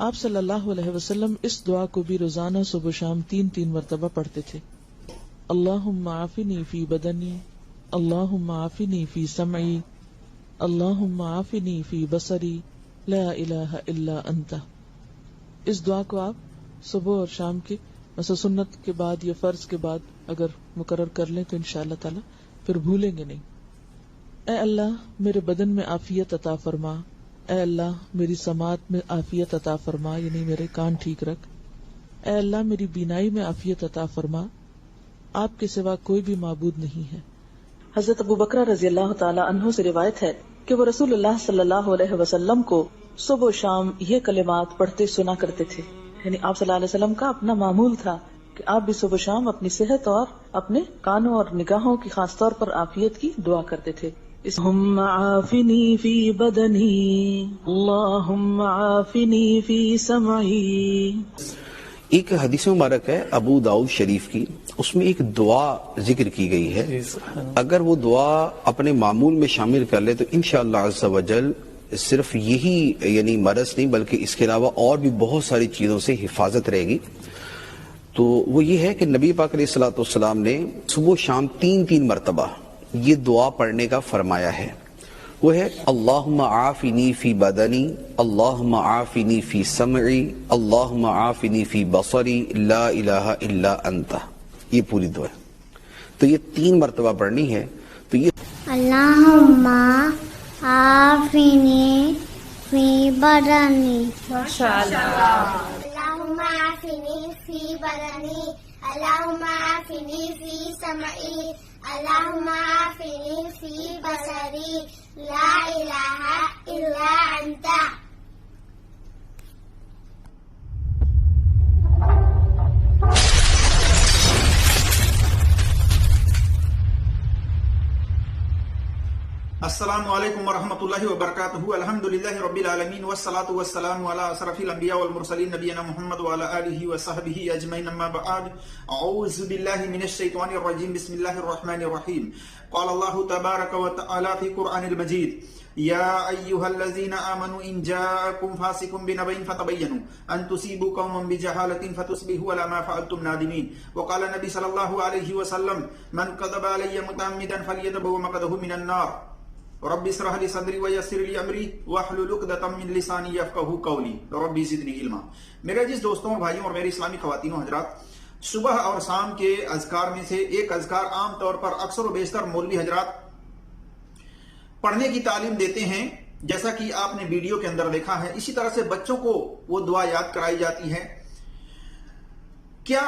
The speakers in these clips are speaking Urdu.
آپ صلی اللہ علیہ وسلم اس دعا کو بھی روزانہ صبح و شام 3 مرتبہ پڑھتے تھے. اللہم عافنی فی بدنی، اللہم عافنی فی سمعی، اللہم عافنی فی بصری، لا الہ الا انت. اس دعا کو آپ صبح اور شام کے مثلا سنت کے بعد یا فرض کے بعد اگر مقرر کر لیں تو انشاءاللہ تعالی پھر بھولیں گے نہیں. اے اللہ میرے بدن میں عافیت عطا فرما، اے اللہ میری سماعت میں عافیت عطا فرما، یعنی میرے کان ٹھیک رکھ. اے اللہ میری بینائی میں عافیت عطا فرما، آپ کے سوا کوئی بھی معبود نہیں ہے. حضرت ابو بکر رضی اللہ تعالی عنہ سے روایت ہے کہ وہ رسول اللہ صلی اللہ علیہ وسلم کو صبح و شام یہ کلمات پڑھتے سنا کرتے تھے. یعنی آپ صلی اللہ علیہ وسلم کا اپنا معمول تھا کہ آپ بھی صبح و شام اپنی صحت اور اپنے کانوں اور نگاہوں کی خاص طور پر عافیت کی دعا کرتے تھے. اللہم عافنی فی بدنی، اللہم عافنی فی سمعی. ایک حدیث مبارک ہے ابو داؤد شریف کی، اس میں ایک دعا ذکر کی گئی ہے. اگر وہ دعا اپنے معمول میں شامل کر لے تو انشاءاللہ عز و جل صرف یہی یعنی مرض نہیں بلکہ اس کے علاوہ اور بھی بہت ساری چیزوں سے حفاظت رہے گی. تو وہ یہ ہے کہ نبی پاک علیہ الصلوۃ والسلام نے صبح و شام 3 مرتبہ یہ دعا پڑھنے کا فرمایا ہے. وہ ہے اللہم عافنی فی بدنی، اللہم عافنی فی سمعی، اللہم عافنی فی بصری، لا الہ الا انت. یہ پوری دعا ہے. تو یہ 3 مرتبہ پڑھنی ہے. تو یہ اللہم عافنی فی بدنی، اللہم عافنی فی بدنی، اللہم عافنی فی سمعی، اللہم عافنی فی بصری، لا الہ الا انت. السلام علیکم ورحمۃ اللہ وبرکاتہ. الحمدللہ رب العالمین والصلاة والسلام علی اشرف الانبیاء والمرسلین نبینا محمد وعلی آلہ وصحبہ اجمعین. اما بعد، اعوذ باللہ من الشیطان الرجیم. بسم اللہ الرحمن الرحیم. قال اللہ تبارک وتعالی فی قرآن المجید: یا ایہا الذین آمنوا ان جاءکم فاسق بنبأ فتبینوا ان تصیبوا قوما بجہالۃ فتصبحوا علی ما فعلتم نادمین. وقال نبی صلی اللہ علیہ وسلم: من کذب علی متعمدا فلیتبوأ مقعدہ من النار. رب اشرح لي صدری ویسر لي امری واحلل عقدۃ من لسانی یفقہوا قولی رب زدنی علما. میرے عزیز دوستوں، بھائیوں اور میری اسلامی خواتین و حضرات، صبح اور شام کے اذکار میں سے ایک اذکار عام طور پر اکثر و بیشتر مولوی حضرات پڑھنے کی تعلیم دیتے ہیں، جیسا کہ آپ نے ویڈیو کے اندر دیکھا ہے. اسی طرح سے بچوں کو وہ دعا یاد کرائی جاتی ہے. کیا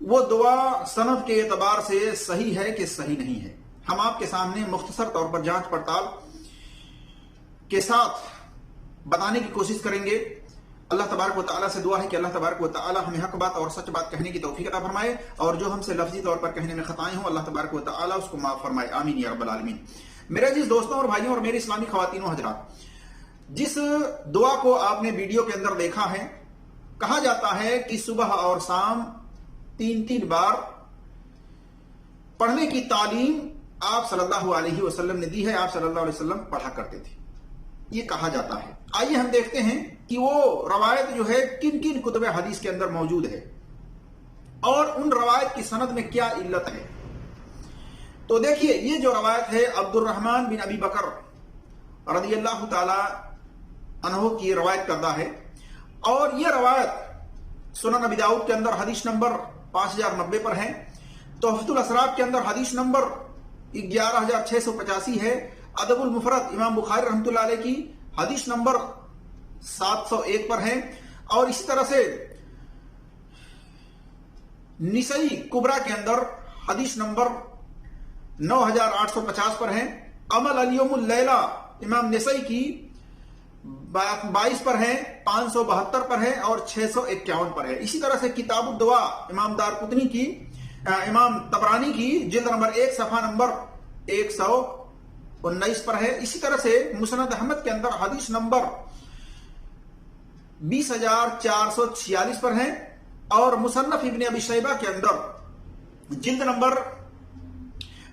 وہ دعا سند کے اعتبار سے صحیح ہے کہ صحیح نہیں ہے؟ ہم آپ کے سامنے مختصر طور پر جانچ پڑتال کے ساتھ بتانے کی کوشش کریں گے. اللہ تبارک و تعالیٰ سے دعا ہے کہ اللہ تبارک و تعالیٰ ہمیں حق بات اور سچ بات کہنے کی توفیق عطا فرمائے، اور جو ہم سے لفظی طور پر کہنے میں خطائیں ہوں اللہ تبارک و تعالیٰ اس کو معاف فرمائے. آمین یا رب العالمین. میرے عزیز دوستوں اور بھائیوں اور میری اسلامی خواتین و حضرات، جس دعا کو آپ نے ویڈیو کے اندر دیکھا ہے، کہا جاتا ہے کہ صبح اور شام 3 بار پڑھنے کی تعلیم آپ صلی اللہ علیہ وسلم نے دی ہے. آپ صلی اللہ علیہ وسلم پڑھا کرتے تھے، یہ کہا جاتا ہے. آئیے ہم دیکھتے ہیں کہ وہ روایت جو ہے کن کن کتب حدیث کے اندر موجود ہے اور ان روایت کی سند میں کیا علت ہے. تو دیکھیے، یہ جو روایت ہے عبد الرحمن بن ابی بکر رضی اللہ تعالی عنہ کی روایت کردہ ہے، اور یہ روایت سنن ابی داؤد کے اندر حدیث نمبر 5090 پر ہے. تحفۃ الاسرار کے اندر حدیث نمبر 11685 ہے. ادب المفرد امام بخاری رحمۃ اللہ علیہ کی حدیث نمبر 701 پر ہے، اور اسی طرح سے نسائی کبریٰ کے اندر حدیث نمبر 9850 پر ہے. عمل الیوم اللیلہ امام نسائی کی 22 پر ہے، 572 پر ہے اور 651 پر ہے. اسی طرح سے کتاب الدعا امام دارقطنی کی، امام طبرانی کی جلد نمبر 1 صفحہ نمبر 119 پر ہے. اسی طرح سے مسند احمد کے اندر حدیث نمبر 20446 پر ہے، اور مصنف ابن ابی شیبہ کے اندر جلد نمبر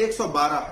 112।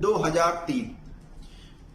2003।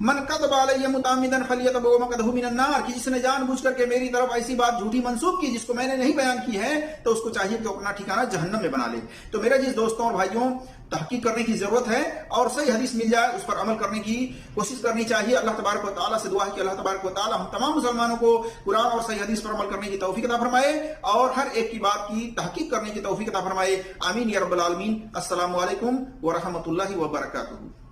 من کذب علی متعمدا فلیتبوأ مقعدہ من النار، کہ جس نے جان بوجھ کر کے میری طرف ایسی بات جھوٹی منسوب کی جس کو میں نے نہیں بیان کی ہے تو اس کو چاہیے کہ اپنا ٹھکانہ جہنم میں بنا لے۔ تو میرے جس دوستوں اور بھائیوں، تحقیق کرنے کی ضرورت ہے اور صحیح حدیث مل جائے اس پر عمل کرنے کی کوشش کرنی چاہیے۔ اللہ تبارک و تعالیٰ سے دعا ہے کہ اللہ تبارک و تعالیٰ ہم تمام مسلمانوں کو قرآن اور صحیح حدیث پر عمل کرنے کی توفیق عطا فرمائے اور ہر ایک کی بات کی تحقیق کرنے کی توفیق عطا فرمائے۔ آمین یا رب العالمین۔ السلام علیکم ورحمۃ اللہ وبرکاتہ۔